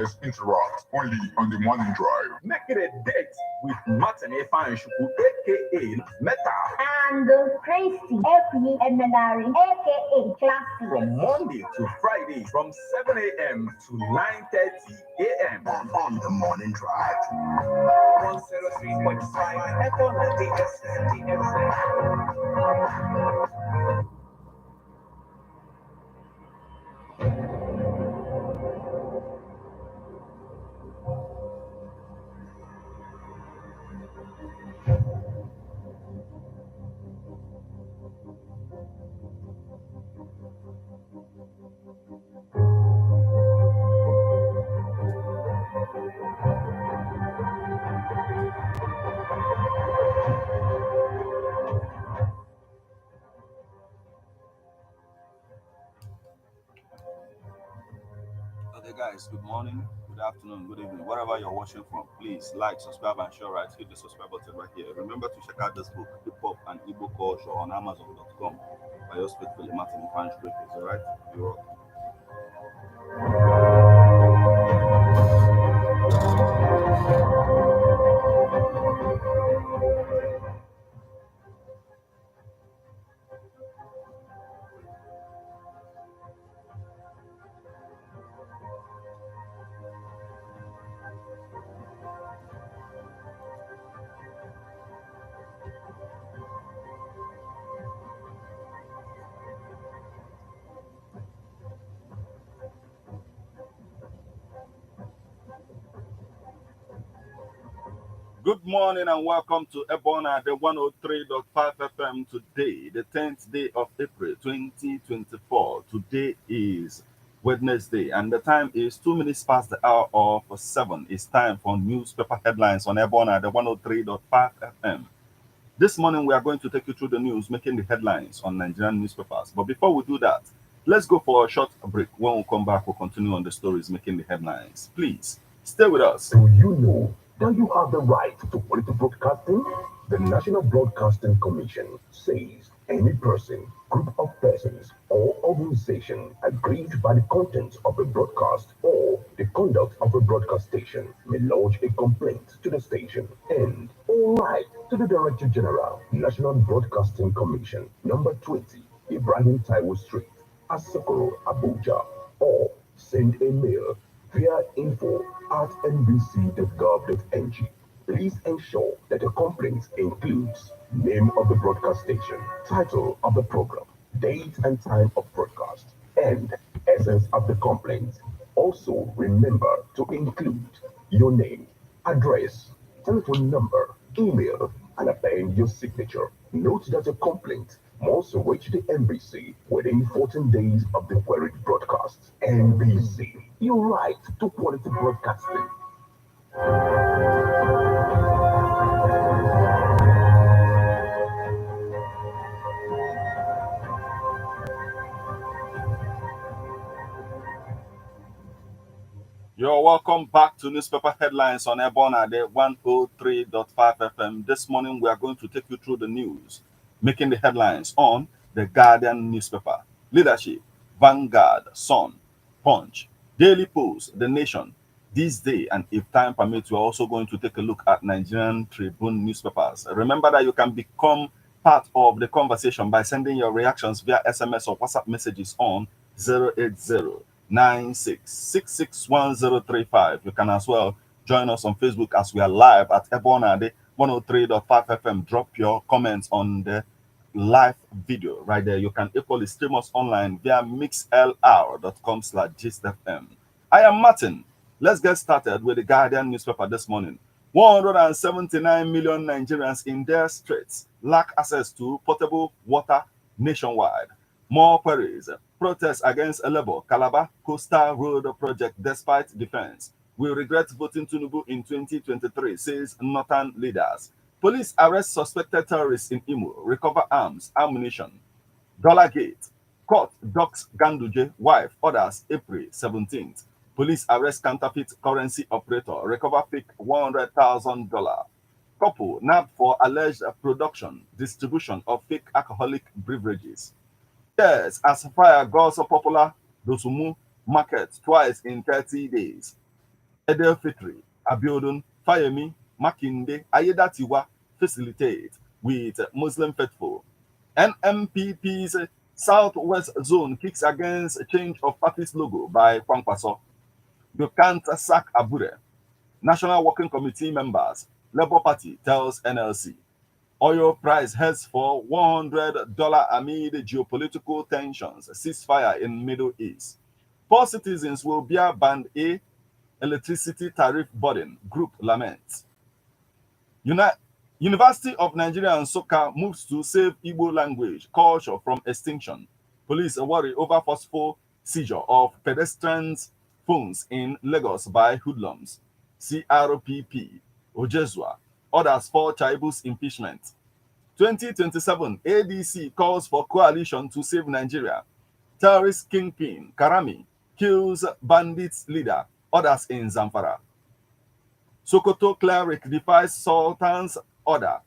Let's interact only on the morning drive. Make it a date with Martin Efanshuku, aka Meta. And Christy, aka Emenari, aka Classy. From Monday to Friday, from 7 a.m. to 9:30 a.m. On the morning drive. 103.5 Echo 90 Okay, guys, good morning, good afternoon, good evening. Wherever you're watching from, please like, subscribe, and share. Right, hit the subscribe button right here. Remember to check out this book, Hip Hop and Igbo Culture, on Amazon.com by yours faithfully, Martin French Breakers. All right, you're welcome. Good morning and welcome to Ebona, the 103.5 FM today, the 10th day of April 2024. Today is Wednesday and the time is 2 minutes past the hour of 7. It's time for newspaper headlines on Ebona, the 103.5 FM. This morning we are going to take you through the news making the headlines on Nigerian newspapers. But before we do that, let's go for a short break. When we come back, we'll continue on the stories making the headlines. Please stay with us. Do you know that you have the right to quality broadcasting? The National Broadcasting Commission says any person, group of persons, or organization aggrieved by the content of a broadcast or the conduct of a broadcast station may lodge a complaint to the station and all right to the Director General, National Broadcasting Commission, number 20, Ibrahim Taiwo Street, Asokoro, Abuja, or send a mail via info@nbc.gov.ng. Please ensure that the complaint includes name of the broadcast station, title of the program, date and time of broadcast, and essence of the complaint. Also, remember to include your name, address, telephone number, email, and append your signature. Note that a complaint must reach the NBC within 14 days of the queried broadcast. NBC, your right to quality broadcasting. You're welcome back to newspaper headlines on Ebona, the 103.5 FM. This morning we are going to take you through the news making the headlines on the Guardian newspaper, Leadership, Vanguard, Sun, Punch, Daily Post, The Nation. This day, and if time permits, we're also going to take a look at Nigerian Tribune newspapers. Remember that you can become part of the conversation by sending your reactions via SMS or WhatsApp messages on 08096661035. You can as well join us on Facebook as we are live at Ebona, the 103.5 FM. Drop your comments on the live video right there. You can equally stream us online via mixlr.com/gistfm. I am Martin. Let's get started with the Guardian newspaper this morning. 179 million Nigerians in their streets lack access to potable water nationwide. More queries. Protests against a Labour Calabar Coastal Road project despite defense. We regret voting Tinubu in 2023, says northern leaders. Police arrest suspected terrorists in Imo, recover arms, ammunition. Dollargate. Court docks Ganduje wife, orders April 17th. Police arrest counterfeit currency operator, recover fake $100,000. Couple nabbed for alleged production, distribution of fake alcoholic beverages. Yes, as fire goes popular Dosumu market twice in 30 days. Edel Fitri, Abiodun, Fayemi, Makinde, Ayedatiwa facilitate with Muslim faithful. NMPP's Southwest Zone kicks against change of party's logo by Kwankwaso. You can't sack Abure. National Working Committee members, Labour Party tells NLC. Oil price heads for $100 amid geopolitical tensions, ceasefire in Middle East. 4 citizens will bear Band A electricity tariff burden, group laments. University of Nigeria Nsukka moves to save Igbo language culture from extinction. Police worry over forceful seizure of pedestrians' phones in Lagos by hoodlums. CRPP, Ojesua, orders for Chaibu's impeachment. 2027 ADC calls for coalition to save Nigeria. Terrorist kingpin Karami kills bandits leader, orders in Zamfara. Sokoto cleric defies Sultan's order,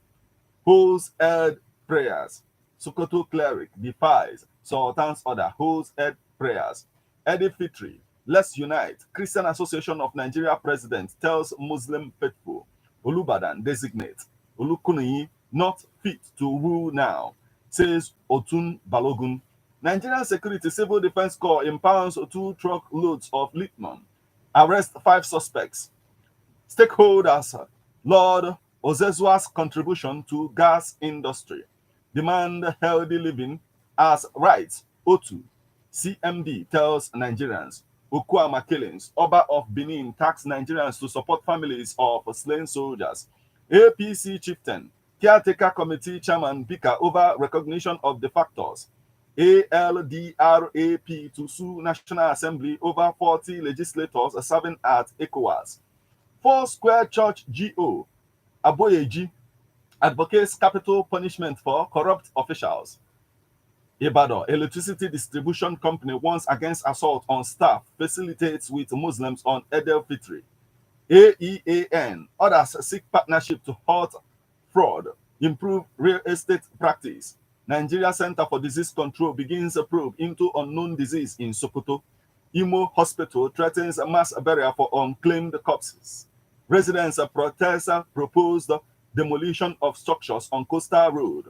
holds held prayers. Sokoto cleric defies Sultan's order, holds held prayers. Eid Fitri, let's unite. Christian Association of Nigeria president tells Muslim faithful. Olubadan designate. Olukunyi not fit to rule now, says Otun Balogun. Nigerian Security Civil Defense Corps impounds 2 truckloads of lithium. Arrest 5 suspects. Stakeholders Lord Ozezua's contribution to gas industry. Demand healthy living as rights. O2. CMD tells Nigerians. Okuama killings. Oba of Benin tax Nigerians to support families of slain soldiers. APC chieftain. Caretaker committee chairman Bika over recognition of the factors. ALDRAP to sue National Assembly over 40 legislators serving at ECOWAS. 4 Square Church GO, Aboyeji, advocates capital punishment for corrupt officials. Ibadan Electricity Distribution Company warns against assault on staff, facilitates with Muslims on Eid Fitri. AEAN orders seek partnership to halt fraud, improve real estate practice. Nigeria Center for Disease Control begins a probe into unknown disease in Sokoto. Imo Hospital threatens a mass burial for unclaimed corpses. Residents protest proposed demolition of structures on Coastal Road.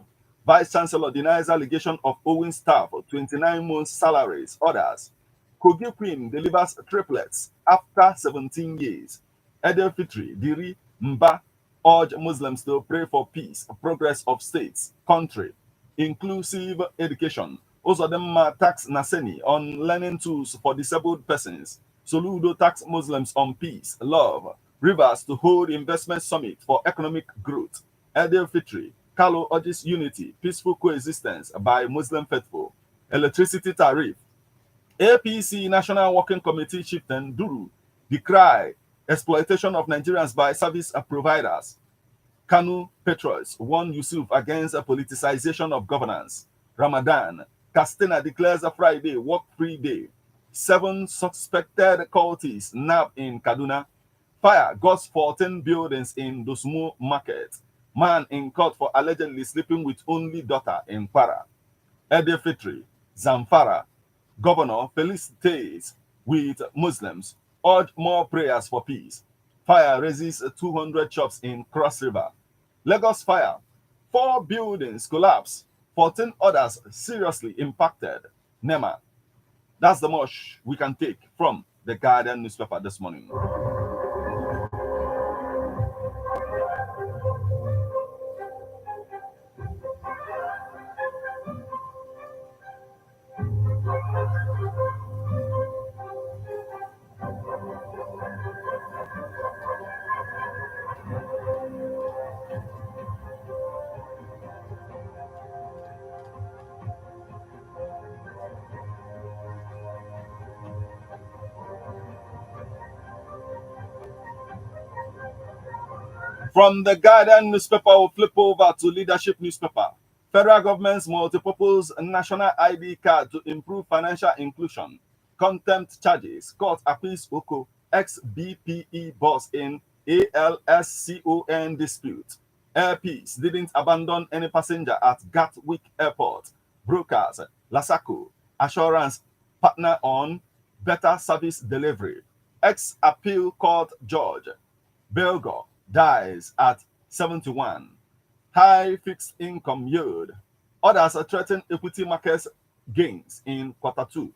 Vice Chancellor denies allegation of owing staff 29 months' salaries. Orders. Kogi Queen delivers triplets after 17 years. Eid Fitri, Diri, Mba urge Muslims to pray for peace, progress of states, country, inclusive education. Ozodema tax Naseni on learning tools for disabled persons. Soludo tax Muslims on peace, love. Rivers to hold investment summit for economic growth. Eid Fitri, Kalo urges unity, peaceful coexistence by Muslim faithful. Electricity tariff. APC National Working Committee chieftain Duru decry exploitation of Nigerians by service providers. Kanu Petros warn Yusuf against a politicization of governance. Ramadan. Castina declares a Friday work-free day. 7 suspected cultists nabbed in Kaduna. Fire guts 14 buildings in Dosmu Market. Man in court for allegedly sleeping with only daughter in Kwara. Eid Fitri, Zamfara. Governor felicitates with Muslims. Urge more prayers for peace. Fire raises 200 shops in Cross River. Lagos fire. 4 buildings collapse. 14 others seriously impacted. NEMA. That's the much we can take from the Guardian newspaper this morning. From the Guardian newspaper, we'll flip over to Leadership newspaper. Federal government's multi-purpose national ID card to improve financial inclusion. Contempt charges. Court appeals Oko, ex-BPE boss in ALSCON dispute. Air Peace didn't abandon any passenger at Gatwick Airport. Brokers, Lasako, assurance partner on better service delivery. Ex-appeal court judge Belgo dies at 71. High fixed income yield. Others threaten equity markets gains in quarter two.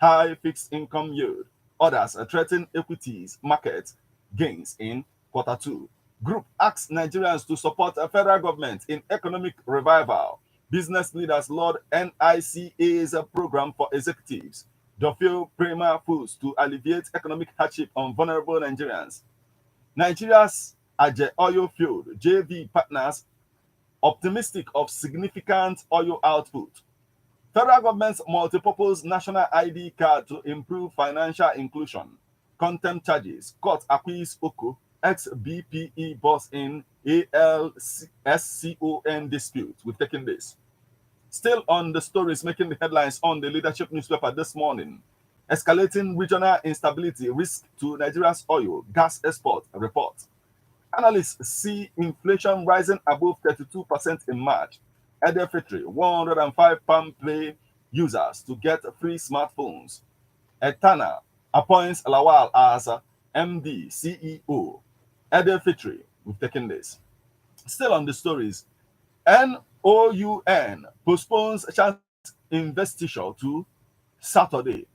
High fixed income yield. Others threaten equities market gains in quarter two. Group asks Nigerians to support a federal government in economic revival. Business leaders laud NICA's program for executives. Dufil Prima Foods to alleviate economic hardship on vulnerable Nigerians. Nigeria's Aje oil field JV partners optimistic of significant oil output. Federal government's multipurpose national ID card to improve financial inclusion. Contempt charges. Court acquits Oko, ex-BPE boss in ALSCON dispute. We've taken this. Still on the stories making the headlines on the leadership newspaper this morning. Escalating regional instability risk to Nigeria's oil, gas export report. Analysts see inflation rising above 32% in March. Edelfitri, 105 palm play users to get free smartphones. Etana appoints Lawal as MD, CEO. Edelfitri, we've taken this. Still on the stories. NOUN postpones chance investiture to Saturday.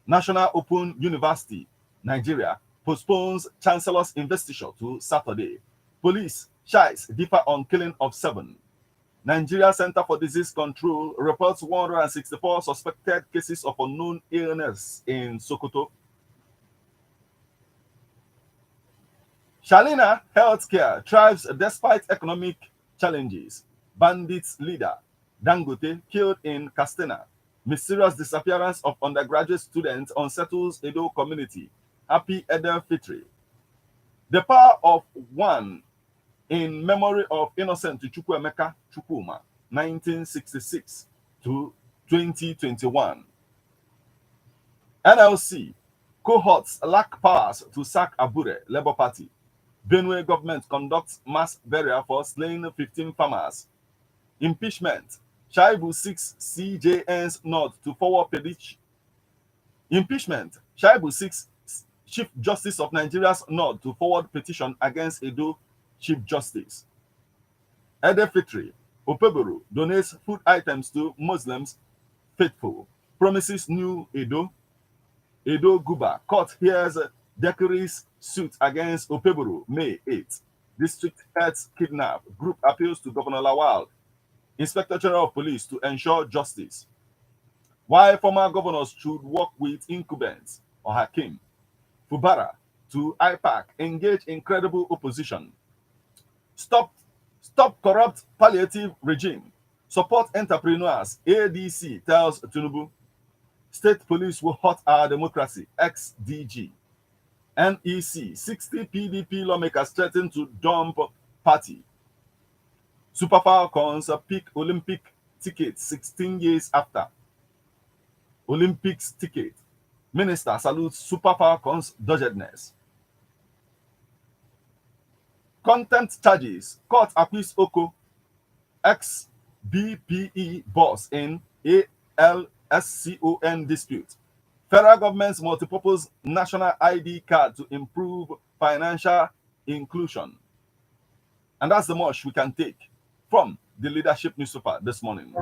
National Open University, Nigeria, postpones Chancellor's investiture to Saturday. Police, shites differ on killing of 7. Nigeria Center for Disease Control reports 164 suspected cases of unknown illness in Sokoto. Shalina Healthcare thrives despite economic challenges. Bandits leader Dangote killed in Castena. Mysterious disappearance of undergraduate students unsettles Edo community. Happy Eid-el-Fitr. The power of one in memory of Innocent Chukwuemeka Chukwuma, 1966 to 2021. NLC cohorts lack powers to sack Abure Labour Party. Benue government conducts mass burial for slain 15 farmers. Impeachment. Shaibu seeks CJN's nod to forward petition. Impeachment. Shaibu seeks Chief Justice of Nigeria's nod to forward petition against Edo Chief Justice. Eid-el-Fitr. Opeboro donates food items to Muslims faithful. Promises new Edo. Edo Guba. Court hears Dekiri's suit against Opeboro May 8. District heads kidnap. Group appeals to Governor Lawal, Inspector General of Police to ensure justice. Why former governors should work with incumbents or Hakim. Fubara to IPAC engage in credible opposition. Stop corrupt palliative regime. Support entrepreneurs. ADC tells Tinubu. State police will hurt our democracy. XDG. NEC. 60 PDP lawmakers threaten to dump party. Super Falcons pick Olympic ticket 16 years after. Olympics ticket. Minister salutes Super Falcons' doggedness. Contempt charges. Court acquits Oko, ex-BPE boss in ALSCON dispute. Federal government's multipurpose national ID card to improve financial inclusion. And that's the much we can take from the leadership newspaper this morning.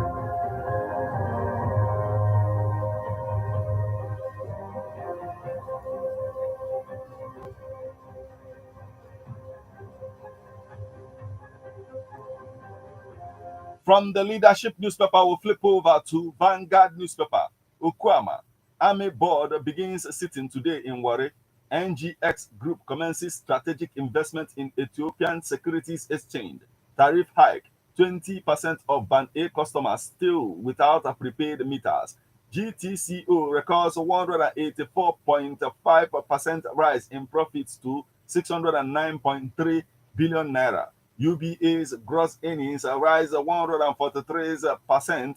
From the leadership newspaper, we'll flip over to Vanguard newspaper. Okwama, Army Board begins sitting today in Warri. NGX Group commences strategic investment in Ethiopian Securities Exchange. Tariff hike. 20% of Band A customers still without a prepaid meters. GTCO records 184.5% rise in profits to 609.3 billion naira. UBA's gross earnings rise 143%.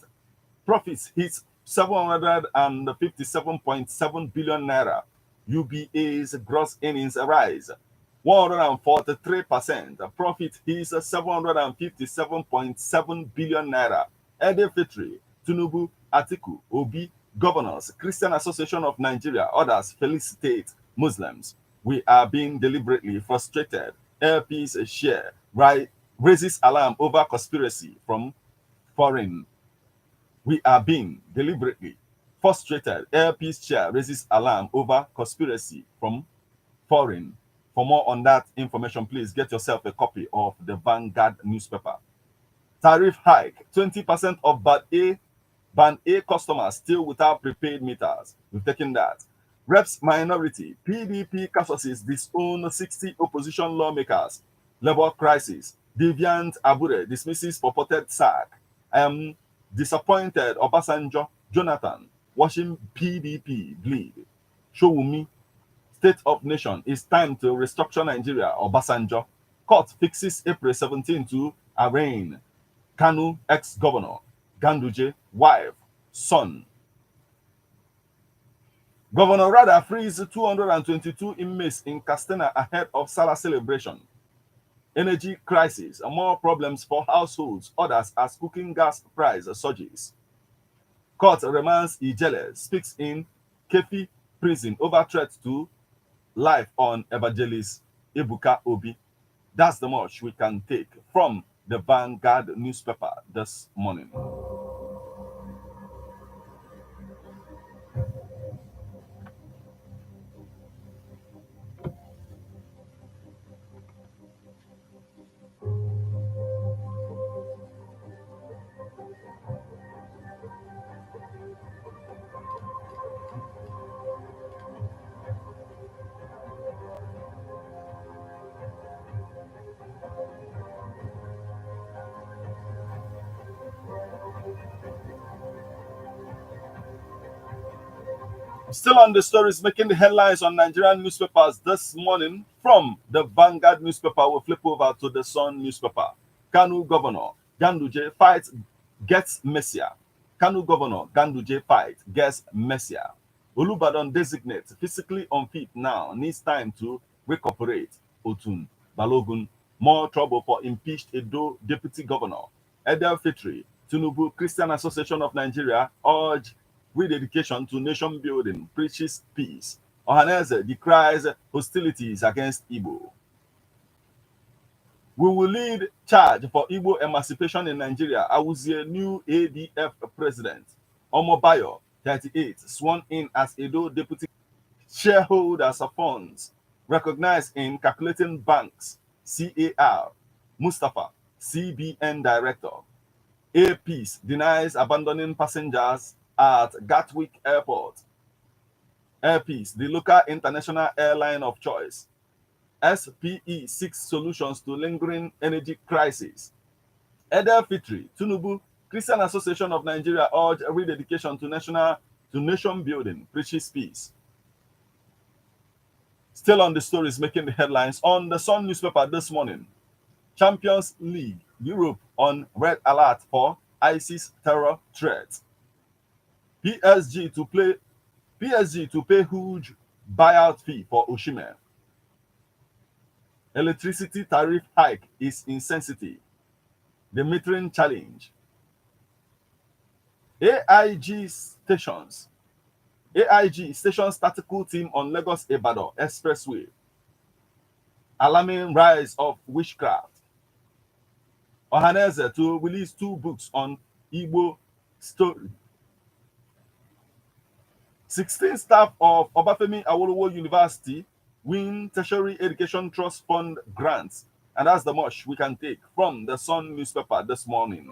Profits hits 757.7 billion naira. UBA's gross earnings rise 143%. Profit is 757.7 billion naira. Eid-el-Fitr, Tinubu, Atiku, Obi, governors, Christian Association of Nigeria, others felicitate Muslims. We are being deliberately frustrated. LP's share raises alarm over conspiracy from foreign. We are being deliberately frustrated. LP's share raises alarm over conspiracy from foreign. For more on that information, please get yourself a copy of the Vanguard newspaper. Tariff hike, 20% of Band A customers still without prepaid meters. We've taken that. Reps minority, PDP caucuses disown 60 opposition lawmakers. Labor crisis, Deviant Abure dismisses purported sack. I am disappointed Obasanjo, Jonathan, watching PDP bleed. Showumi, State of Nation, it's time to restructure Nigeria, Obasanjo. Court fixes April 17 to arraign Kanu ex-governor, Ganduje, wife, son. Governor Rada frees 222 inmates in Castena ahead of Salah celebration. Energy crisis, more problems for households, others as cooking gas price surges. Court remands Ijele, speaks in Kefi prison over threat to life on evangelist Ebuka Obi. That's the much we can take from the Vanguard newspaper this morning. Still on the stories making the headlines on Nigerian newspapers this morning, from the Vanguard newspaper, we'll flip over to the Sun newspaper. Kanu Governor Ganduje fight gets messier. Kanu Governor Ganduje fight gets messier. Olubadan designate physically unfit now, needs time to recuperate. Otun Balogun, more trouble for impeached Edo deputy governor. Edel Fitri, Tinubu Christian Association of Nigeria urge rededication to nation building, preaches peace. Ohaneze decries hostilities against Igbo. We will lead charge for Igbo emancipation in Nigeria. Awuzie, new ADF president. Omobayo, 38, sworn in as Edo deputy. Shareholders of funds recognized in calculating banks. CAR. Mustafa, CBN director. Peace denies abandoning passengers at Gatwick Airport. Peace, the local international airline of choice. SPE seeks solutions to lingering energy crisis. Edel Fitri, Tinubu Christian Association of Nigeria urge rededication to nation building, preaches peace. Still on the stories making the headlines on the Sun newspaper this morning. Champions League, Europe on red alert for ISIS terror threat. PSG to pay huge buyout fee for Osimhen. Electricity tariff hike is insensitive. The metering challenge. AIG stations tactical team on Lagos Ibadan Expressway. Alarming rise of witchcraft. Ohaneze to release 2 books on Igbo story. 16 staff of Obafemi Awolowo University win Tertiary Education Trust Fund grants. And that's the much we can take from the Sun newspaper this morning.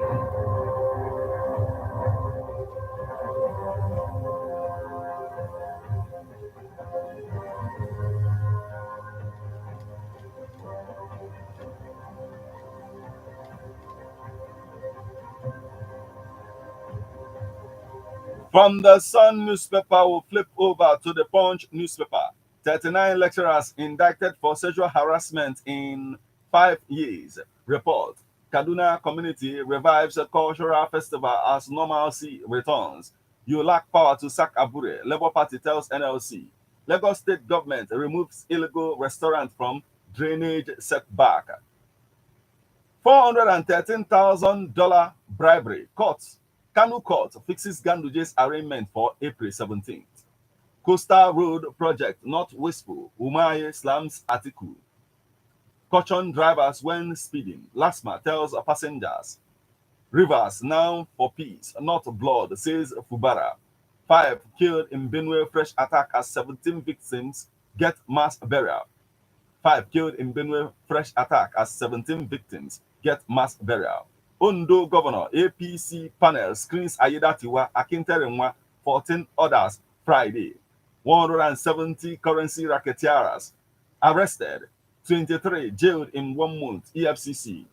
From the Sun newspaper, we'll flip over to the Punch newspaper. 39 lecturers indicted for sexual harassment in 5 years. Report. Kaduna community revives a cultural festival as normalcy returns. You lack power to sack Abure, Labour Party tells NLC. Lagos state government removes illegal restaurant from drainage setback. $413,000 bribery. Kanu court fixes Ganduje's arraignment for April 17th. Coastal Road Project not wasteful. Umaye slams Atiku. Caution drivers when speeding. Lasma tells passengers. Rivers now for peace, not blood, says Fubara. 5 killed in Benue fresh attack as 17 victims get mass burial. 5 killed in Benue fresh attack as 17 victims get mass burial. Ondo Governor APC panel screens Ayedatiwa Akinterenwa 14 others Friday. 170 currency racketeers arrested, 23 jailed in 1 month. EFCC.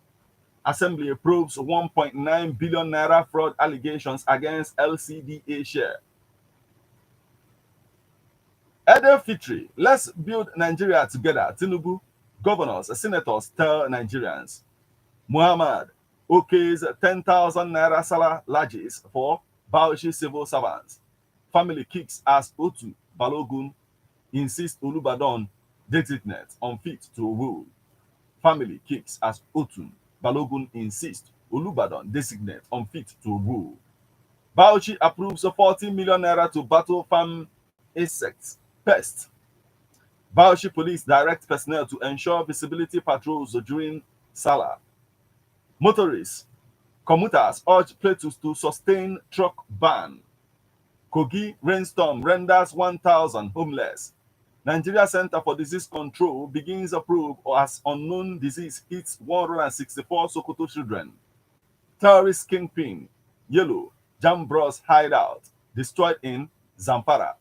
Assembly approves 1.9 billion naira fraud allegations against LCDA share. Ede Fitri, let's build Nigeria together. Tinubu, governors, senators tell Nigerians. Muhammad, OK's 10,000 naira salah larges for Bauchi civil servants. Family kicks as Otu Balogun insists Olubadan designate unfit to rule. Family kicks as Otu Balogun insists Olubadan designate unfit to rule. Bauchi approves 40 million naira to battle farm insects, pests. Bauchi police direct personnel to ensure visibility patrols during Salah. Motorists, commuters urge Plateaus to sustain truck ban. Kogi rainstorm renders 1,000 homeless. Nigeria Center for Disease Control begins a probe as unknown disease hits 164 Sokoto children. Terrorist kingpin, Yellow, Jambros hideout, destroyed in Zamfara.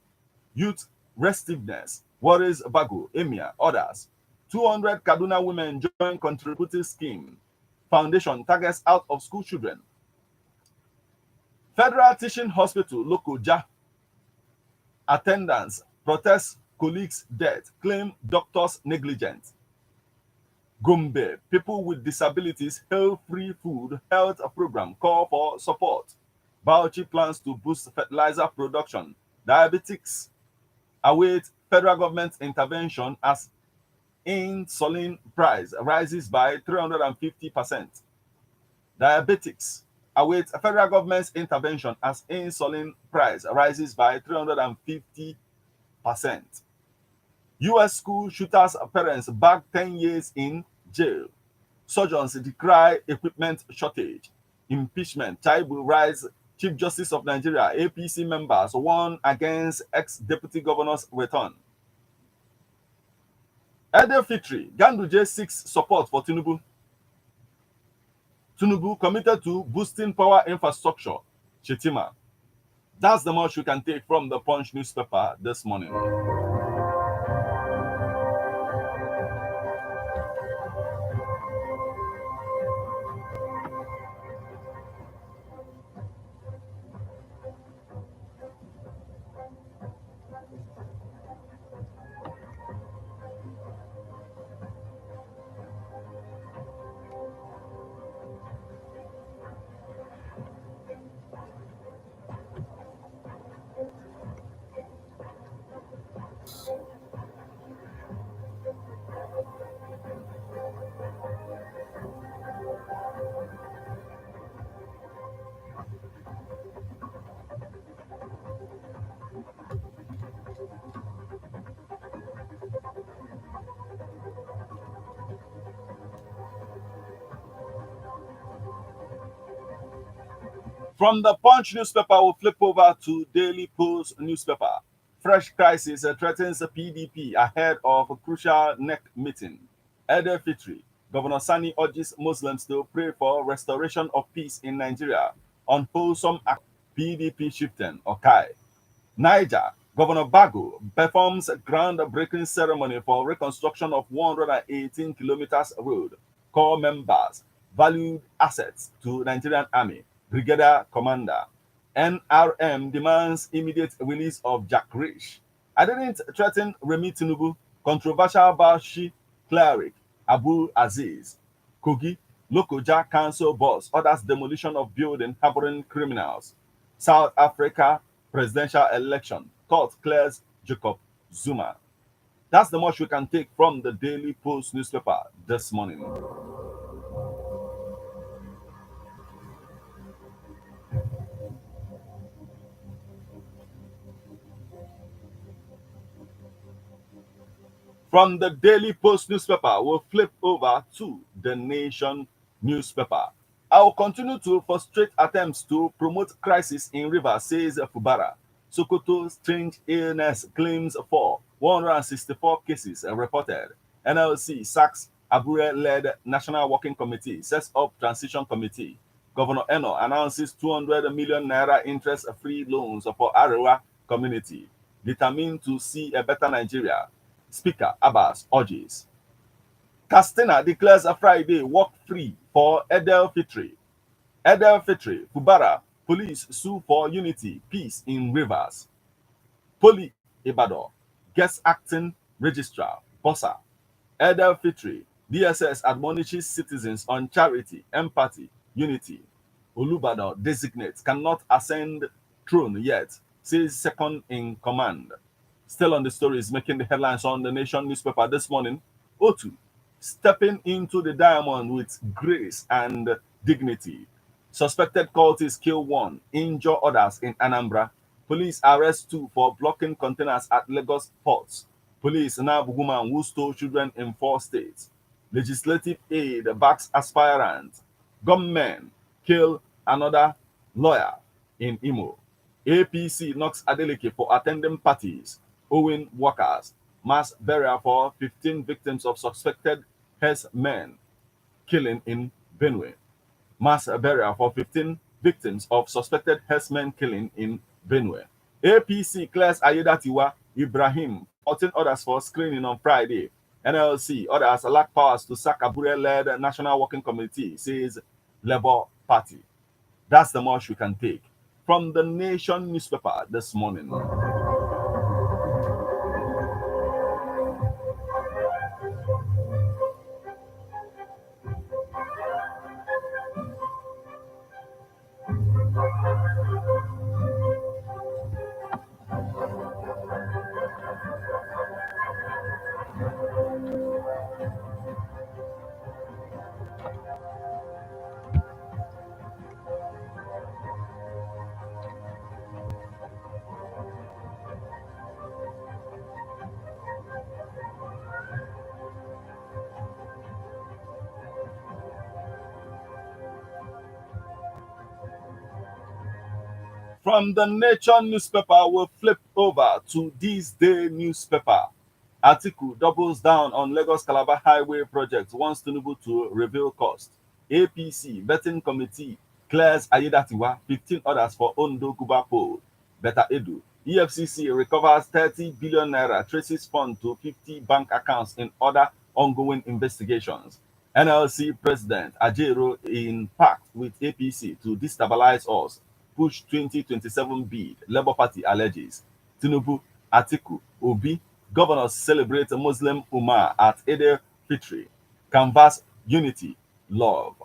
Youth restiveness, worries Bago, Emir, others. 200 Kaduna women join contributing scheme. Foundation targets out of school children. Federal Teaching Hospital, Lokoja. Attendants protest colleagues' death, claim doctors negligent. Gombe, people with disabilities hail free food health program, call for support. Bauchi plans to boost fertilizer production. Diabetics await federal government intervention as insulin price rises by 350%. Diabetics await federal government's intervention as insulin price rises by 350%. U.S. school shooters' parents back 10 years in jail. Surgeons decry equipment shortage. Impeachment. Taibu rise. Chief Justice of Nigeria, APC members warn against ex-deputy governor's return. Ede Fitri, Ganduje seeks support for Tinubu. Tinubu committed to boosting power infrastructure. Shetima. That's the much we can take from the Punch newspaper this morning. From the Punch newspaper, we'll flip over to Daily Post newspaper. Fresh crisis threatens PDP ahead of a crucial NEC meeting. Ede Fitri, Governor Sani urges Muslims to pray for restoration of peace in Nigeria. Unwholesome act, PDP shifting, Okai. Niger, Governor Bago performs a groundbreaking ceremony for reconstruction of 118 kilometers road. Core members, valued assets to Nigerian Army. Brigadier Commander. NRM demands immediate release of Jack Rich. I didn't threaten Remi Tinubu. Controversial Bauchi cleric Abu Aziz. Kogi, Lokoja Council boss orders demolition of building harboring criminals. South Africa presidential election. Court clears Jacob Zuma. That's the much we can take from the Daily Post newspaper this morning. From the Daily Post newspaper, we'll flip over to the Nation newspaper. I will continue to frustrate attempts to promote crisis in Rivers, says Fubara. Sokoto strange illness claims for 164 cases reported. NLC sacks Abure-led National Working Committee, sets up Transition Committee. Governor Eno announces 200 million naira interest-free loans for Arewa community. Determined to see a better Nigeria. Speaker Abbas urges. Castina declares a Friday work-free for Edel Fitri. Edel Fitri, Fubara, police sue for unity, peace in Rivers. Poli Ibadan, guest acting registrar, Bossa. Edel Fitri, DSS admonishes citizens on charity, empathy, unity. Olubadan designates cannot ascend throne yet, says second in command. Still on the stories making the headlines on the Nation newspaper this morning. Otu, stepping into the diamond with grace and dignity. Suspected cultists kill one, injure others in Anambra. Police arrest two for blocking containers at Lagos ports. Police nab woman who stole children in 4 states. Legislative aid backs aspirant. Gunmen kill another lawyer in Imo. APC knocks Adeleke for attending parties. Owing workers. Mass burial for 15 victims of suspected herdsmen killing in Benue. Mass burial for 15 victims of suspected herdsmen killing in Benue. APC clears Ayedatiwa, Ibrahim, 14 others for screening on Friday. NLC others lack powers to sack Abure-led National Working Committee, says Labour Party. That's the much we can take. From the Nation newspaper this morning. From the Nation newspaper, we'll flip over to This Day newspaper. Article doubles down on Lagos Calabar Highway project, wants Tinubu to reveal cost. APC betting committee clears Ayedatiwa, 15 others for Ondo Guba poll. Beta Edu. EFCC recovers 30 billion naira, traces fund to 50 bank accounts in other ongoing investigations. NLC President Ajero in pact with APC to destabilize us. Push 2027 bid, Labour Party alleges. Tinubu, Atiku, Obi, governors celebrate Muslim Ummah at Eid Fitri. Canvas unity, love.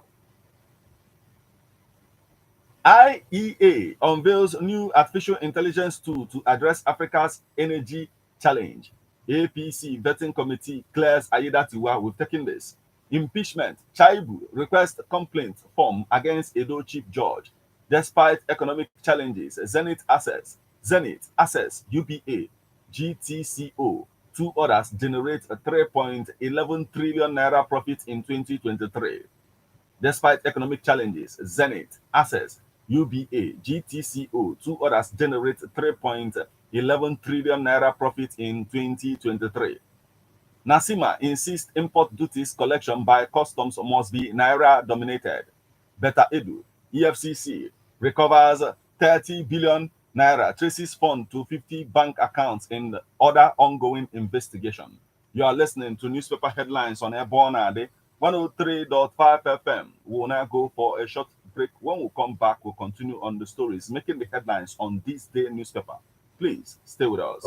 IEA unveils new artificial intelligence tool to address Africa's energy challenge. APC vetting committee clears Ayedatiwa. We've taken this. Impeachment. Chaibu requests complaint form against Edo Chief Judge. Despite economic challenges, Zenith Assets, UBA, GTCO, 2 others generate a 3.11 trillion naira profit in 2023. Despite economic challenges, Zenith Assets, UBA, GTCO, 2 others generate 3.11 trillion naira profit in 2023. Nasima insists import duties collection by customs must be naira dominated. Beta Edu, EFCC recovers 30 billion naira, traces fund to 50 bank accounts in other ongoing investigation. You are listening to newspaper headlines on Airborne Ade 103.5 FM. We will now go for a short break. When we come back, we'll continue on the stories making the headlines on This Day newspaper. Please stay with us.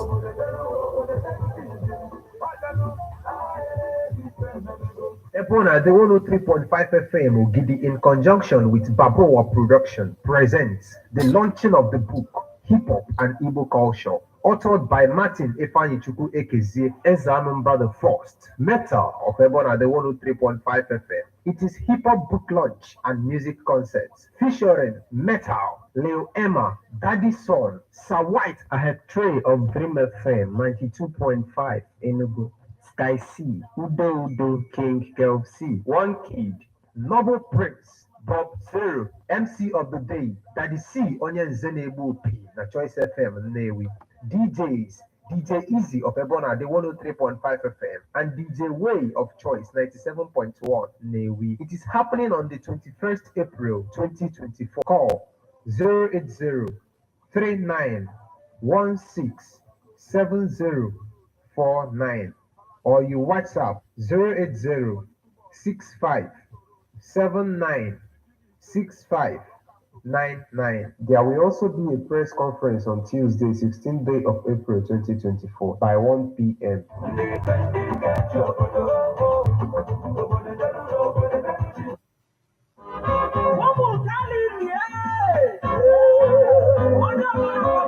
Ebona, the 103.5 FM Ogidi, in conjunction with Baboa Production, presents the launching of the book Hip Hop and Igbo Culture, authored by Martin Efanyichukwu Ekezie Anambra the First, Metal of Ebona, the 103.5 FM. It is hip hop book launch and music concerts featuring Metal, Leo Emma, Daddy Son, Sir White, a tray of Dream FM 92.5 Enugu. Sky C, Udo Udo, King Kelv C, One Kid, Noble Prince, Bob Zero, MC of the Day, Daddy C, Onion Zenebu P, na Choice FM, Newi, DJs, DJ Easy of Ebona, the 103.5 FM, and DJ Way of Choice, 97.1, Newi. It is happening on the 21st April 2024. Call 080 39167049 or you WhatsApp 080 65796599. There will also be a press conference on Tuesday, 16th day of April 2024 by 1 p.m.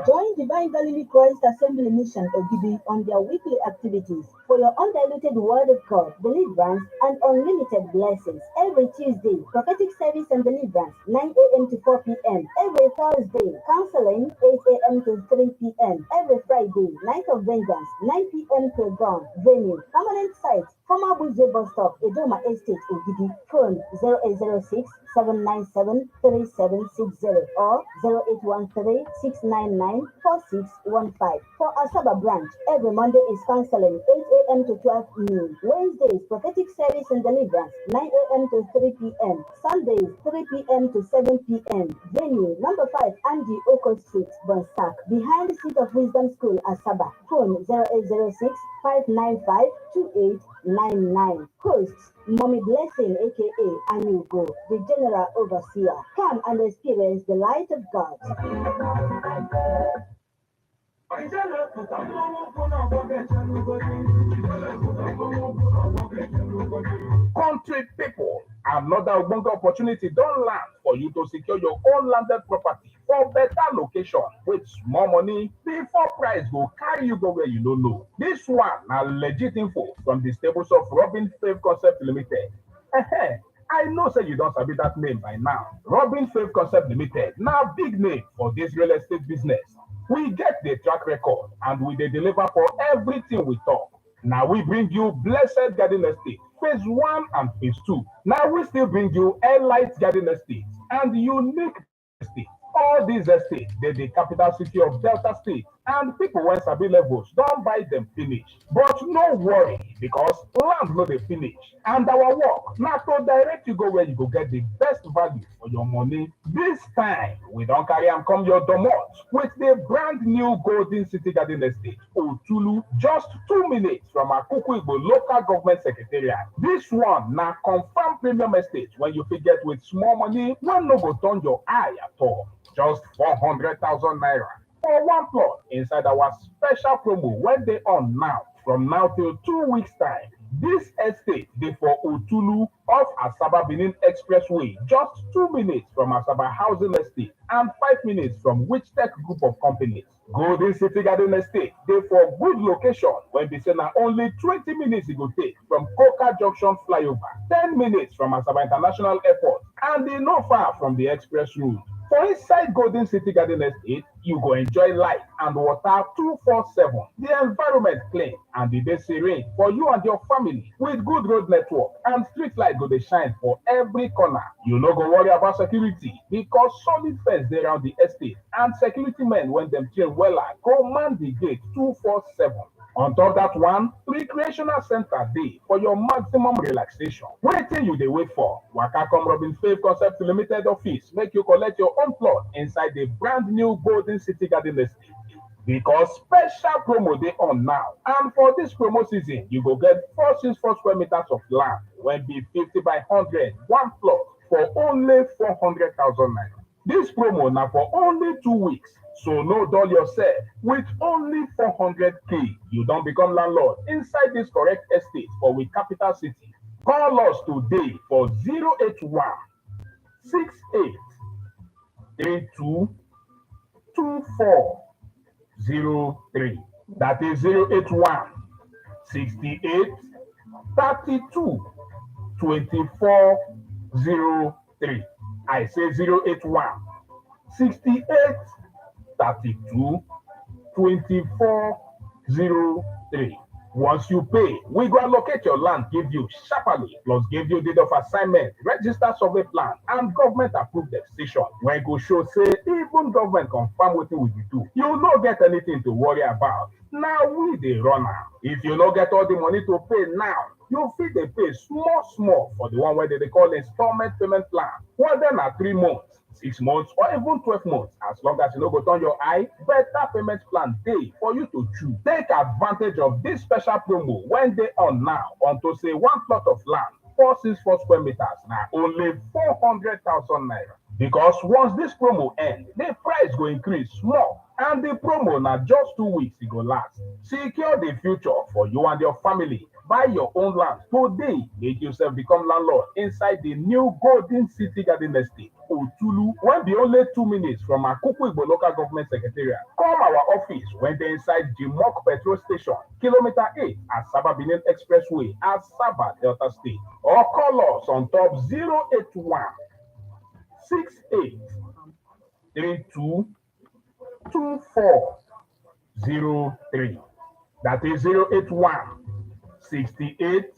Join Divine Galilee Christ Assembly Mission Ogidi on their weekly activities for your undiluted word of God, deliverance, and unlimited blessings. Every Tuesday, prophetic service and deliverance, 9 a.m. to 4 p.m. Every Thursday, counseling, 8 a.m. to 3 p.m. Every Friday, Night of Vengeance, 9 p.m. to dawn. Venue, permanent site, former Buze bus stop, Edoma Estate, Ogidi. Phone 0806 797 3760 or 0813 699 4615. For Asaba branch, every Monday is counseling 8 a.m. to 12 noon. Wednesdays, prophetic service and deliverance 9 a.m. to 3 p.m. Sundays, 3 p.m. to 7 p.m. Venue number 5, Andy Oko Street, Bonsac, behind the Seat of Wisdom School, Asaba. Phone 0806 595 2899. Hosts Mommy Blessing, aka Anugo, the General Overseer. Come and experience the light of God. Country people, another Ogbonge opportunity don't land for you to secure your own landed property for better location with small money before price go carry you go where you don't know. This one na legit info from the stables of Robin Fave Concept Limited. I know say you don't sabi that name by now. Robin Fave Concept Limited now big name for this real estate business. We get the track record and we dey deliver for everything we talk. Now we bring you Blessed Garden Estate, phase 1 and phase 2. Now we still bring you Airlight Garden Estate and Unique Estate. All these estates, they're the capital city of Delta State, and people when sabi levels don't buy them finish. But no worry, because land no dey finish. And our work now to direct you go where you go get the best value for your money. This time, we don't carry and come your domot with the brand new Golden City Garden Estate, Otulu, just 2 minutes from Akuku Igbo local government secretariat. This one now confirmed premium estate when you fit get with small money, when no go turn your eye at all. Just 400,000 naira for one plot inside our special promo when they on now. From now till 2 weeks time. This estate dey for Otulu off Asaba Benin Expressway, just 2 minutes from Asaba Housing Estate and 5 minutes from Tech Group of Companies. Golden City Garden Estate dey for good location when be say na only 20 minutes e go take from Coca Junction flyover, 10 minutes from Asaba International Airport, and e no far from the express route. For inside Golden City Garden Estate, you go enjoy light and water 247. The environment clean and the day serene for you and your family with good road network and street light go dey shine for every corner. You no go worry about security because solid fence dey around the estate and security men when them train wella go man the gate 247. On top that one, recreational center dey for your maximum relaxation. Wetin you dey wait for? Waka come Robin Fave Concept Limited office make you collect your own plot inside the brand new Golden City Garden Estate. Because special promo dey on now, and for this promo season, you go get 464 square meters of land when be 50 by 100 one plot for only 400,000 naira. This promo now for only 2 weeks. So no dull yourself. With only 400k, you don't become landlord inside this correct estate for we capital city. Call us today for 081 68 32 2403. That is 081 68 32 2403. I say 081 68 32 2403. Once you pay, we go allocate your land, give you sharply, plus give you deed of assignment, register survey plan, and government approved decision. When go show say even government confirm wetin we dey do, you no get anything to worry about. Now we dey run am. If you no get all the money to pay now, you fit dey pay small for the one wey they call installment payment plan. Whether na 3 months, 6 months, or even 12 months, as long as you no go turn your eye, better payment plan dey for you to choose. Take advantage of this special promo when they on now unto say one plot of land 464 square meters na only 400,000 naira. Because once this promo end, the price go increase small, and the promo na just 2 weeks e go last. Secure the future for you and your family. Buy your own land today. Make yourself become landlord inside the new Golden City Garden Estate, Otulu, wey be only 2 minutes from Akuku Igbo Local Government Secretariat. Come our office when they inside Jimok Petrol Station, Kilometer 8, Asaba Benin Expressway, Asaba, Delta State. Or call us on top 081 68 32 2403. That is 081 68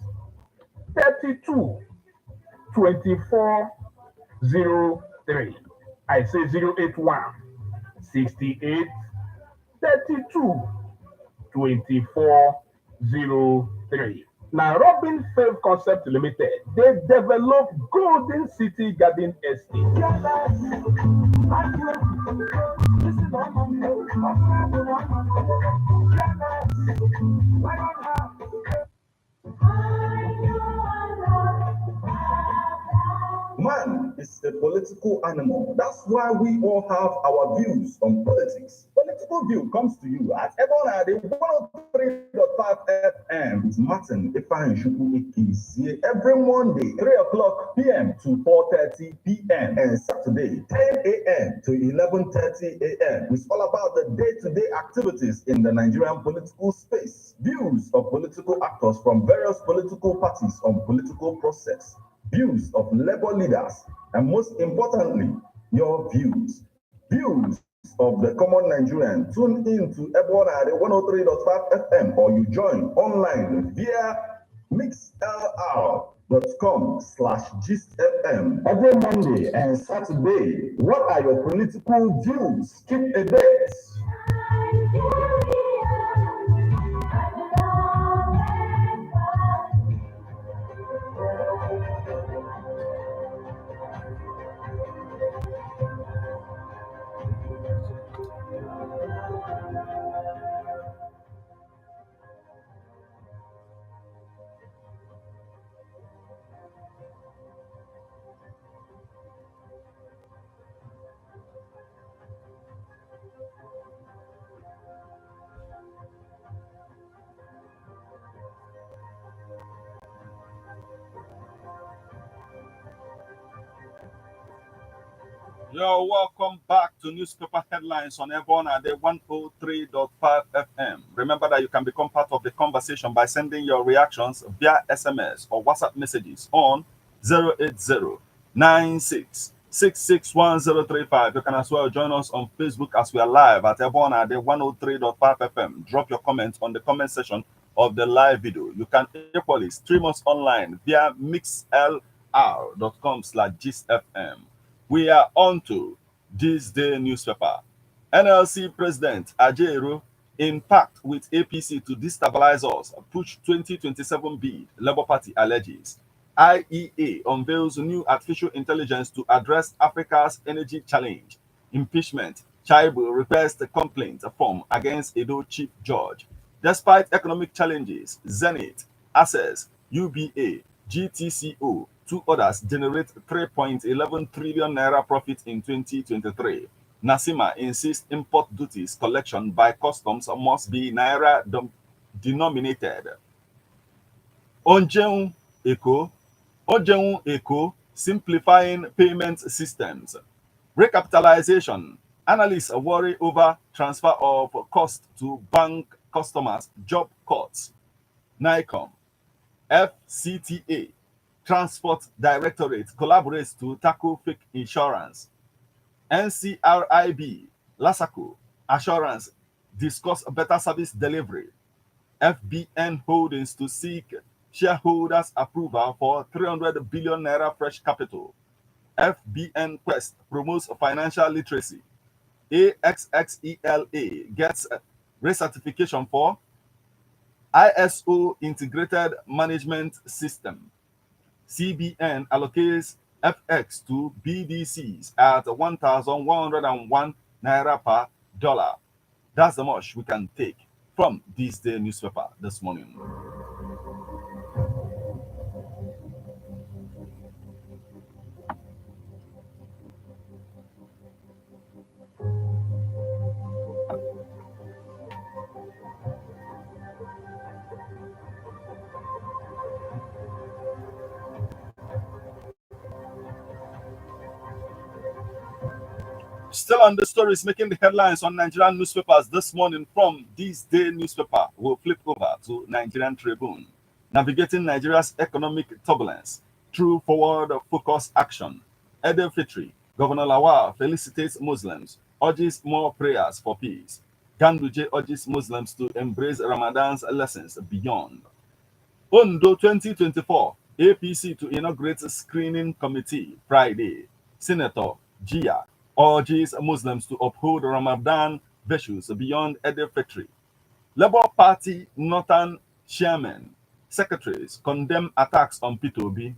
32 2403. I say 081 68 32 2403. Now, Robin Fave Concept Limited, they develop Golden City Garden Estate. Man is a political animal. That's why we all have our views on politics. Political View comes to you at Ebonade 103.5 FM with Martin Ifeanyi Ekisi every Monday, 3 o'clock p.m. to 4:30 p.m. and Saturday, 10 a.m. to 11:30 a.m. It's all about the day-to-day activities in the Nigerian political space. Views of political actors from various political parties on political process. Views of labor leaders, and most importantly, your views. Views of the common Nigerian. Tune in to Ebonade 103.5 FM or you join online via mixlr.com/gistfm every Monday and Saturday. What are your political views? Keep a date. You're welcome back to Newspaper Headlines on Ebonade 103.5 FM. Remember that you can become part of the conversation by sending your reactions via SMS or WhatsApp messages on 080-96661035. You can as well join us on Facebook as we are live at Ebonade 103.5 FM. Drop your comments on the comment section of the live video. You can equally stream us online via mixlr.com/gistfm. We are on to this day newspaper. NLC President Ajaero in pact with APC to destabilize us, push 2027 bid, Labour Party alleges. IEA unveils new artificial intelligence to address Africa's energy challenge. Impeachment. Chaibu requests a complaint form against Edo Chief Judge. Despite economic challenges, Zenith, Access, UBA, GTCO, 2 others generate 3.11 trillion naira profit in 2023. Nasima insists import duties collection by customs must be naira denominated. Onjeun Eco, simplifying payment systems. Recapitalization. Analysts worry over transfer of cost to bank customers, job cuts. NICOM, FCTA, Transport Directorate collaborates to tackle fake insurance. NCRIB, LASACO, Assurance, discuss better service delivery. FBN Holdings to seek shareholders' approval for 300 billion naira fresh capital. FBN Quest promotes financial literacy. AXXELA gets recertification for ISO Integrated Management System. CBN allocates FX to BDCs at 1,101 naira per dollar. That's the much we can take from this day newspaper this morning. Still on the stories making the headlines on Nigerian newspapers this morning from this day newspaper, we'll flip over to Nigerian Tribune. Navigating Nigeria's economic turbulence through forward focus action. Eid Fitri, Governor Lawal felicitates Muslims, urges more prayers for peace. Ganduje urges Muslims to embrace Ramadan's lessons beyond. Ondo 2024, APC to inaugurate screening committee Friday. Senator Jia urges Muslims to uphold Ramadan virtues beyond Eid Fitri. Labour Party Northern chairman, secretaries condemn attacks on P2B.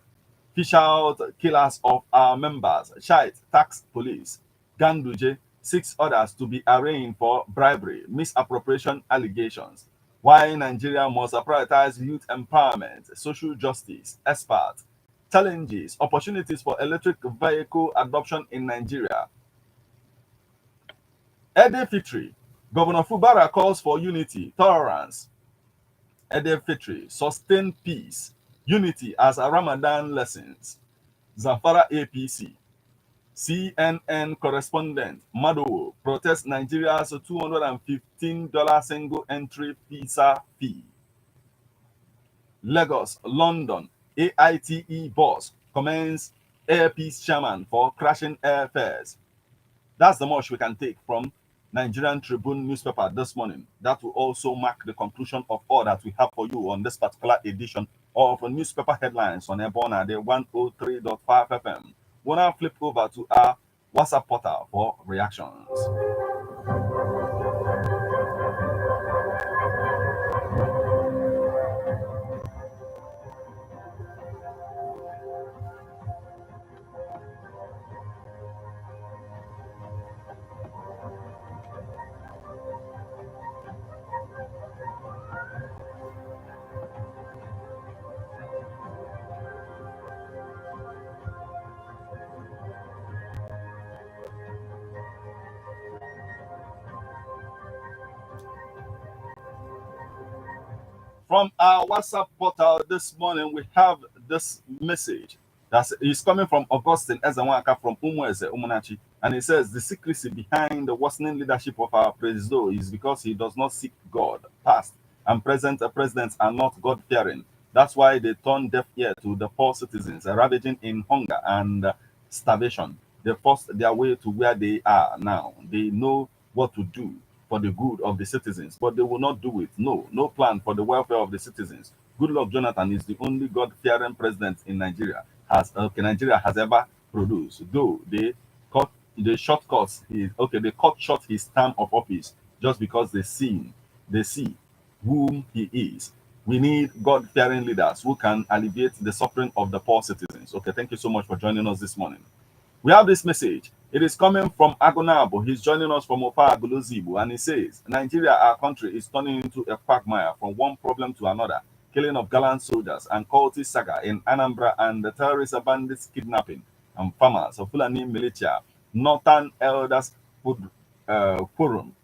Fish out killers of our members, Shite tax police. Ganduje, 6 others to be arraigned for bribery, misappropriation allegations. Why Nigeria must prioritize youth empowerment, social justice, experts. Challenges, opportunities for electric vehicle adoption in Nigeria. Eid Fitri, Governor Fubara calls for unity, tolerance. Eid Fitri, sustain peace, unity as a Ramadan lessons. Zamfara APC, CNN correspondent Madowo protests Nigeria's $215 single entry visa fee. Lagos, London, AITE boss commends Air Peace chairman for crashing airfares. That's the much we can take from Nigerian Tribune newspaper this morning. That will also mark the conclusion of all that we have for you on this particular edition of newspaper headlines on Ebona, the 103.5 FM. We'll now flip over to our WhatsApp portal for reactions. From our WhatsApp portal this morning, we have this message that is coming from Augustine Ezewaka from Umweze, Umunachi, and it says the secrecy behind the worsening leadership of our president is because he does not seek God. Past and present presidents are not God-fearing. That's why they turn deaf ear to the poor citizens, ravaging in hunger and starvation. They forced their way to where they are now. They know what to do for the good of the citizens, but they will not do it. No plan for the welfare of the citizens. Goodluck Jonathan is the only God-fearing president in Nigeria Nigeria has ever produced. Though they cut short his term of office just because they see whom he is. We need God-fearing leaders who can alleviate the suffering of the poor citizens. Okay, thank you so much for joining us this morning. We have this message. It is coming from Agonabo. He's joining us from Opa Aguluzibu, and he says, Nigeria, our country, is turning into a quagmire from one problem to another. Killing of gallant soldiers and cultist saga in Anambra and the terrorist bandits kidnapping and farmers of Fulani militia. Northern Elders Forum,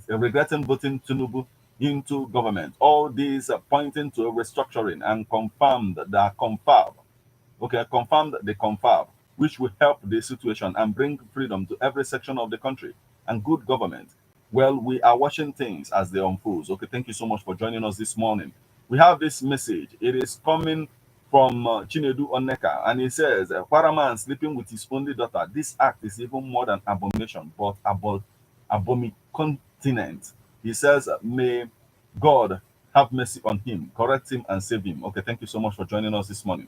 regretting voting Tinubu into government. All these are pointing to a restructuring and confirmed the confirm, which will help the situation and bring freedom to every section of the country and good government. Well, we are watching things as they unfold. Okay, thank you so much for joining us this morning. We have this message. It is coming from Chinedu Oneka, and it says, "Paraman sleeping with his only daughter. This act is even more than abomination, but abomination." He says, "May God have mercy on him, correct him, and save him. Okay, thank you so much for joining us this morning.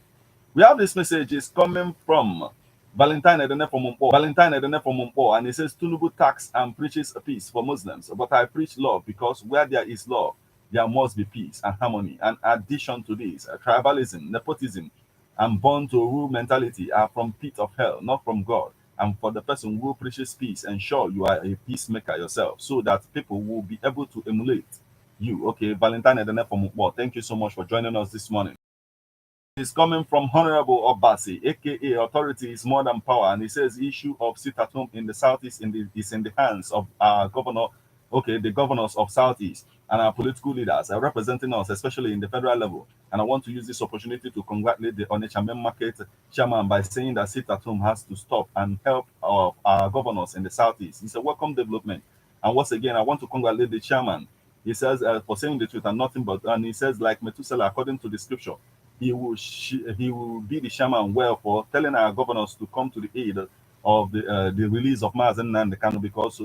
We have this message is coming from Valentine Edene from Mumpo. Valentine Edene from Mumpo, and it says Tunubu tax and preaches peace for Muslims, but I preach love because where there is love, there must be peace and harmony. And addition to this, tribalism, nepotism, and born to rule mentality are from pit of hell, not from God. And for the person who preaches peace, ensure you are a peacemaker yourself, so that people will be able to emulate you. Okay, Valentine Edene from Mumpo, thank you so much for joining us this morning. Is coming from Honorable Obasi, aka Authority is More Than Power, and he says issue of sit at home in the southeast is in the hands of our governor, okay, the governors of southeast and our political leaders are representing us, especially in the federal level. And I want to use this opportunity to congratulate the Onitsha Main Market chairman by saying that sit at home has to stop and help our governors in the southeast. It's a welcome development. And once again, I want to congratulate the chairman. He says for saying the truth and nothing but, and he says like Methuselah, according to the scripture, he will be the shaman well for telling our governors to come to the aid of the release of Mazen Nnamdi Kanu, because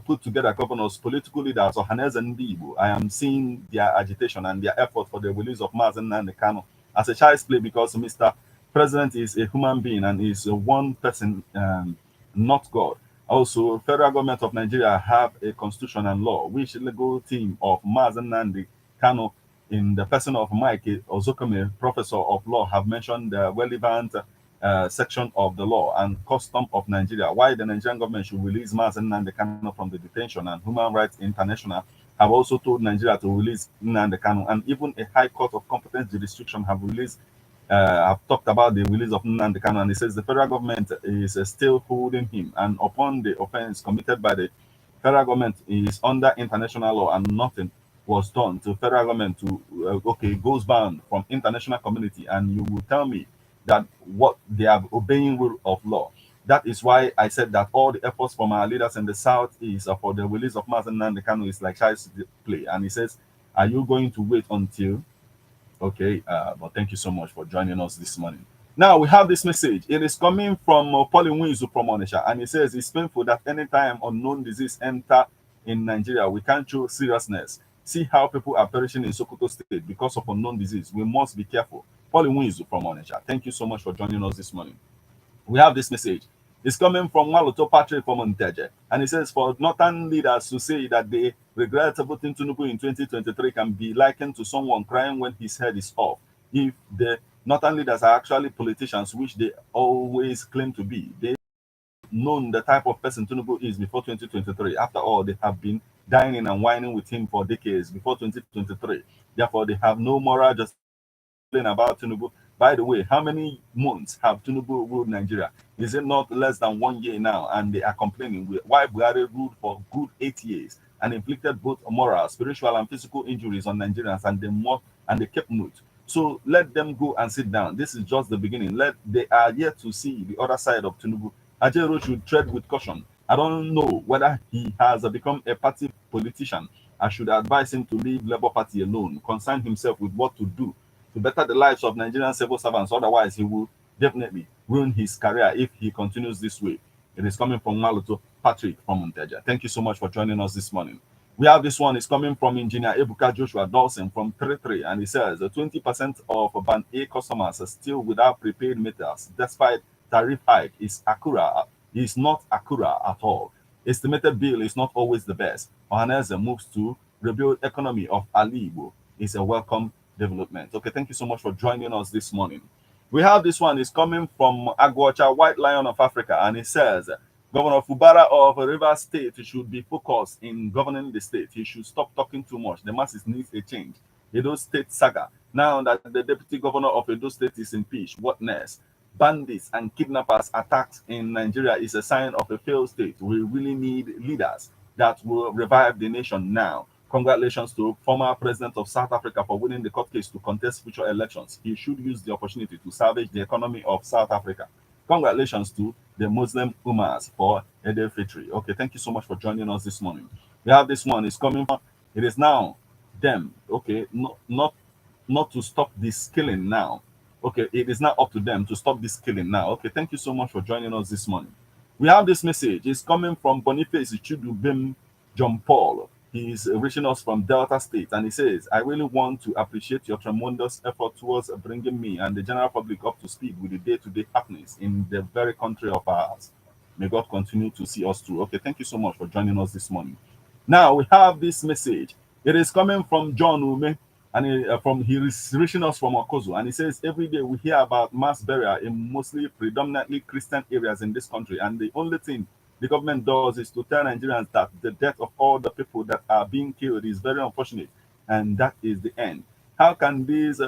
put together governors, political leaders, or Hanez and Igbo. I am seeing their agitation and their effort for the release of Mazen Nnamdi Kanu as a child's play, because Mr. President is a human being and is one person, not God. Also, federal government of Nigeria have a constitution and law, which legal team of Mazen Nnamdi Kanu in the person of Mike Ozokome, professor of law, have mentioned the relevant section of the law and custom of Nigeria, why the Nigerian government should release Mazen Nnamdi Kanu from the detention, and Human Rights International have also told Nigeria to release Nnamdi Kanu, and even a High Court of Competent Jurisdiction have released have talked about the release of Nnamdi Kanu, and it says the federal government is still holding him, and upon the offense committed by the federal government is under international law, and nothing was done to federal government to okay, goes bound from international community, and you will tell me that what they are obeying rule of law. That is why I said that all the efforts from our leaders in the south is for the release of Mazen Nnamdi Kanu is like child's play. And he says, are you going to wait until? Okay, but thank you so much for joining us this morning. Now we have this message. It is coming from Pauline Winzu from Onitsha, and it says it's painful that anytime unknown disease enter in Nigeria, we can't show seriousness. See how people are perishing in Sokoto State because of unknown disease. We must be careful. Pauline Winzu from Onitsha. Thank you so much for joining us this morning. We have this message. It's coming from Maloto Patrick from Monteje, and it says for northern leaders to say that they regret voting Tinubu in 2023 can be likened to someone crying when his head is off. If the northern leaders are actually politicians, which they always claim to be, they known the type of person Tinubu is before 2023. After all, they have been dining and whining with him for decades before 2023. Therefore, they have no moral justification about Tinubu. By the way, how many months have Tinubu ruled Nigeria? Is it not less than 1 year now? And they are complaining why Buhari ruled for good 8 years and inflicted both moral, spiritual, and physical injuries on Nigerians, and they kept mute. So let them go and sit down. This is just the beginning. They are yet to see the other side of Tinubu. Ajero should tread with caution. I don't know whether he has become a party politician. I should advise him to leave Labour Party alone, concern himself with what to do to better the lives of Nigerian civil servants. Otherwise, he will definitely ruin his career if he continues this way. It is coming from Maloto Patrick from Monteja. Thank you so much for joining us this morning. We have this one. It's coming from Engineer Ebuka Joshua Dawson from 33, and he says 20% of Band A customers are still without prepaid meters, despite tariff hike is not accurate at all. Estimated bill is not always the best. Ohaneze moves to rebuild economy of Alibo is a welcome development. Okay, thank you so much for joining us this morning. We have this one is coming from Agwacha, White Lion of Africa, and it says Governor Fubara of Rivers State should be focused in governing the state. He should stop talking too much. The masses need a change. Edo State saga. Now that the deputy governor of Edo State is impeached, what next? Bandits and kidnappers attacks in Nigeria is a sign of a failed state. We really need leaders that will revive the nation now. Congratulations to former president of South Africa for winning the court case to contest future elections. He should use the opportunity to salvage the economy of South Africa. Congratulations to the Muslim Ummahs for Eid al-Fitr. Okay, thank you so much for joining us this morning. We have this one. It's coming from, it is now them. Okay, not to stop this killing now. Okay, it is now up to them to stop this killing now. Okay, thank you so much for joining us this morning. We have this message. It's coming from Boniface Chudubim John Paul. He's reaching us from Delta State, and he says, I really want to appreciate your tremendous effort towards bringing me and the general public up to speed with the day-to-day happenings in the very country of ours. May God continue to see us through. Okay, thank you so much for joining us this morning. Now we have this message. It is coming from John Ume, and he is reaching us from Okozo, and he says, every day we hear about mass burial in mostly predominantly Christian areas in this country, and the only thing the government does is to tell Nigerians that the death of all the people that are being killed is very unfortunate, and that is the end. How can these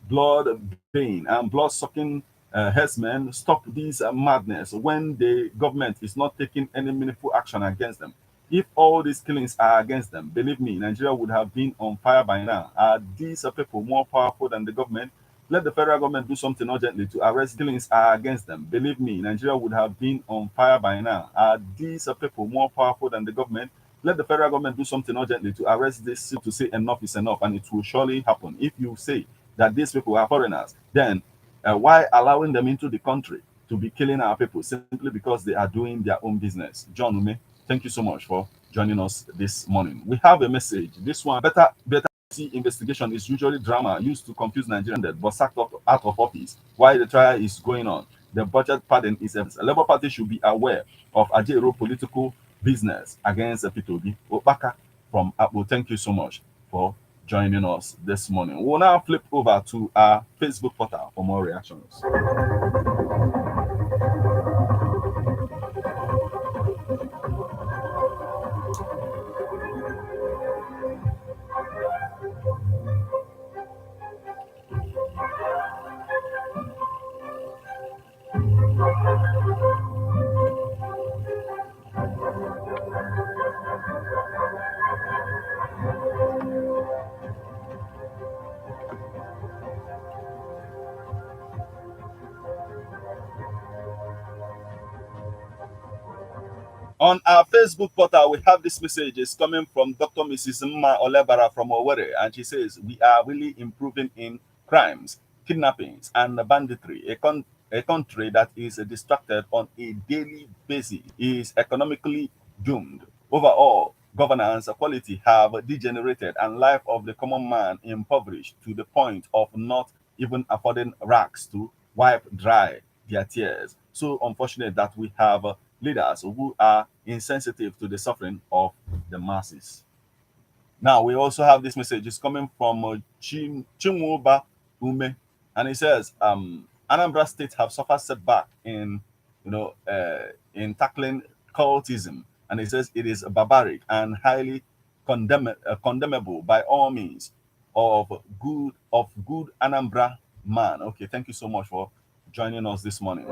blood-baying and blood-sucking herdsmen stop this madness when the government is not taking any meaningful action against them? If all these killings are against them, believe me, Nigeria would have been on fire by now. Are these people more powerful than the government? Let the federal government do something urgently to arrest killings are against them. Believe me, Nigeria would have been on fire by now. Are these people more powerful than the government? Let the federal government do something urgently to arrest this, to say enough is enough, and it will surely happen. If you say that these people are foreigners, then why allowing them into the country to be killing our people simply because they are doing their own business? John Ume, thank you so much for joining us this morning. We have a message. This one, better investigation is usually drama used to confuse Nigerians, but sacked out of office while the trial is going on. The budget pardon is a Labour Party should be aware of Ajero political business against Pitobi. Obaka from Apple, thank you so much for joining us this morning. We'll now flip over to our Facebook portal for more reactions. On our Facebook portal, we have this message. It's coming from Dr. Mrs. Mma Olebara from Owerri, and she says, we are really improving in crimes, kidnappings, and banditry. A country that is distracted on a daily basis is economically doomed. Overall, governance quality have degenerated, and life of the common man impoverished to the point of not even affording rags to wipe dry their tears. So unfortunate that we have leaders who are insensitive to the suffering of the masses. Now, we also have this message. It's coming from Chinwoba Ume, and it says, Anambra State have suffered setback in, in tackling cultism, and it says it is barbaric and highly condemnable by all means of good Anambra man. Okay, thank you so much for joining us this morning.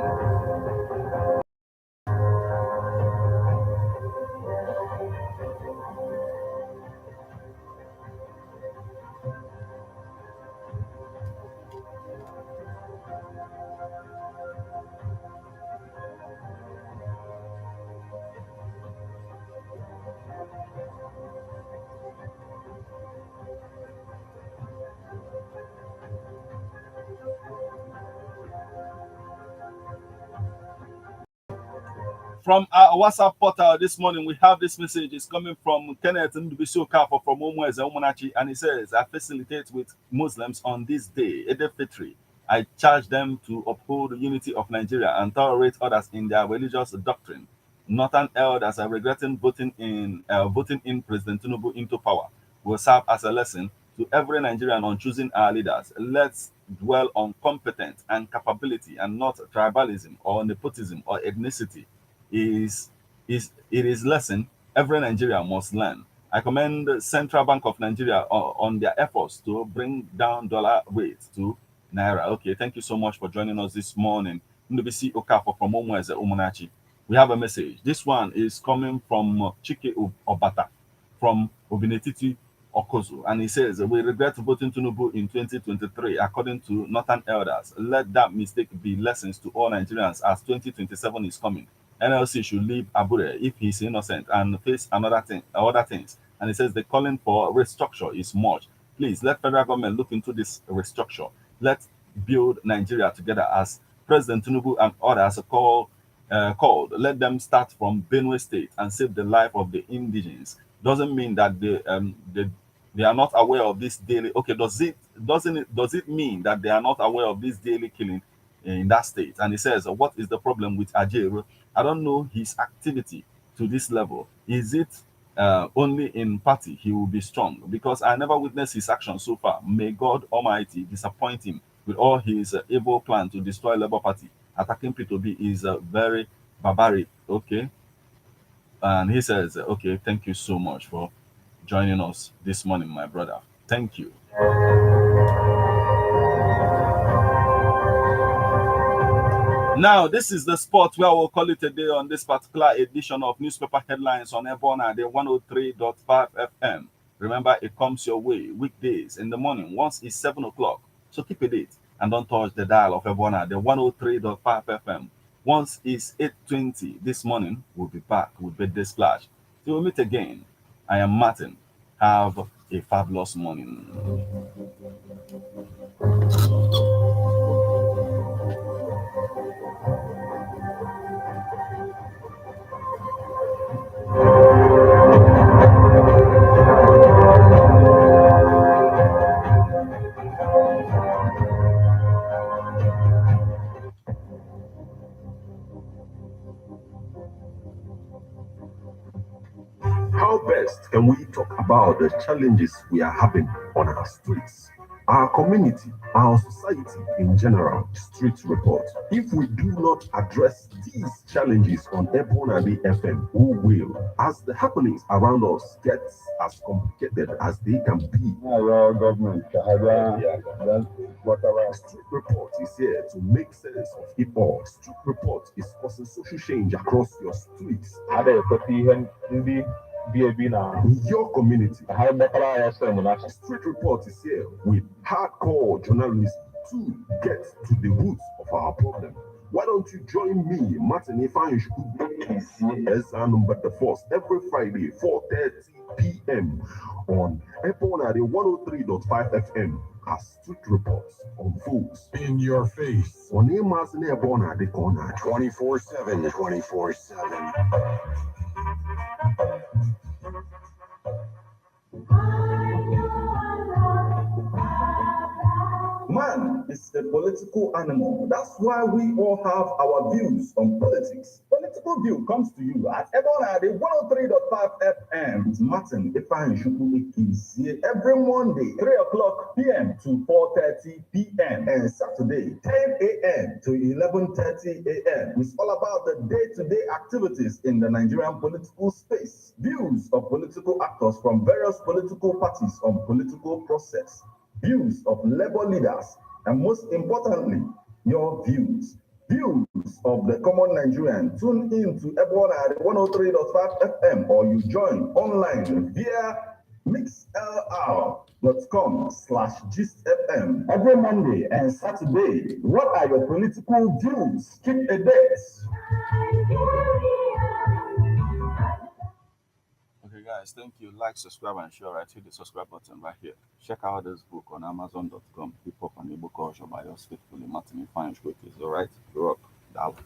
From our WhatsApp portal this morning, we have this message. It's coming from Kenneth Ndubisoka from Omweze Omunachi, and he says, I facilitate with Muslims on this day, Eid al-Fitr. I charge them to uphold the unity of Nigeria and tolerate others in their religious doctrine. Northern elders are regretting voting in President Tinubu into power will serve as a lesson to every Nigerian on choosing our leaders. Let's dwell on competence and capability and not tribalism or nepotism or ethnicity. It is lesson every Nigerian must learn. I commend the Central Bank of Nigeria on their efforts to bring down dollar rates to Naira. Okay, thank you so much for joining us this morning. Ndubisi Okafor from Omweze Umunachi. We have a message. This one is coming from Chike Obata from Obinetiti Okozo, and he says, we regret voting Tinubu in 2023 according to Northern elders. Let that mistake be lessons to all Nigerians as 2027 is coming. NLC should leave Abure if he's innocent and face other things. And he says the calling for restructure is much. Please let federal government look into this restructure. Let's build Nigeria together as President Tinubu and others called. Let them start from Benue State and save the life of the indigenes. doesn't mean that they are not aware of this daily. Okay, does it mean that they are not aware of this daily killing in that state? And he says, what is the problem with Ajay? I don't know his activity to this level. Is it only in party he will be strong? Because I never witnessed his action so far. May God Almighty disappoint him with all his evil plan to destroy Labour Party. Attacking P2B is very barbaric. Okay. And he says, okay, thank you so much for joining us this morning, my brother. Thank you. Now, this is the spot where we'll call it a day on this particular edition of Newspaper Headlines on Ebona, the 103.5 FM. Remember, it comes your way weekdays in the morning. Once it's 7 o'clock. So keep a date and don't touch the dial of Ebona, the 103.5 FM. Once it's 8:20 this morning, we'll be back with Birthday Splash. Till we meet again, I am Martin. Have a fabulous morning. How best can we talk about the challenges we are having on our streets, our community, our society in general? Street report. If we do not address these challenges on Ebona FM, who will? As the happenings around us get as complicated as they can be. Street report is here to make sense of it all. Street report is causing social change across your streets. In your community. Street report is here with hardcore journalism to get to the roots of our problem. Why don't you join me, Martin Ifanishku, as Anambra the Force, every Friday, 4:30 p.m. on Epona, the 103.5 FM, as Street Reports unfolds in your face. On Emas Nebona, the corner, 24/7, 24/7. Man is a political animal. That's why we all have our views on politics. Political View comes to you at Ebona, the 103.5 FM with Martin Ifanishukwu every Monday, 3 o'clock p.m. to 4:30 p.m. and Saturday, 10 a.m. to 11:30 a.m. It's all about the day-to-day activities in the Nigerian political space. Views of political actors from various political parties on political process. Views of labor leaders, and most importantly, your views. Views of the common Nigerian. Tune in to Ebona at 103.5 FM or you join online via mixlr.com/gistfm every Monday and Saturday. What are your political views? Keep a date. Okay, guys, thank you. Like, subscribe, and share. Right, hit the subscribe button right here. Check out this book on Amazon.com. Hip Hop and Igbo Culture by yours faithfully, Martin Ifanishku. All right, you're up. Dollar.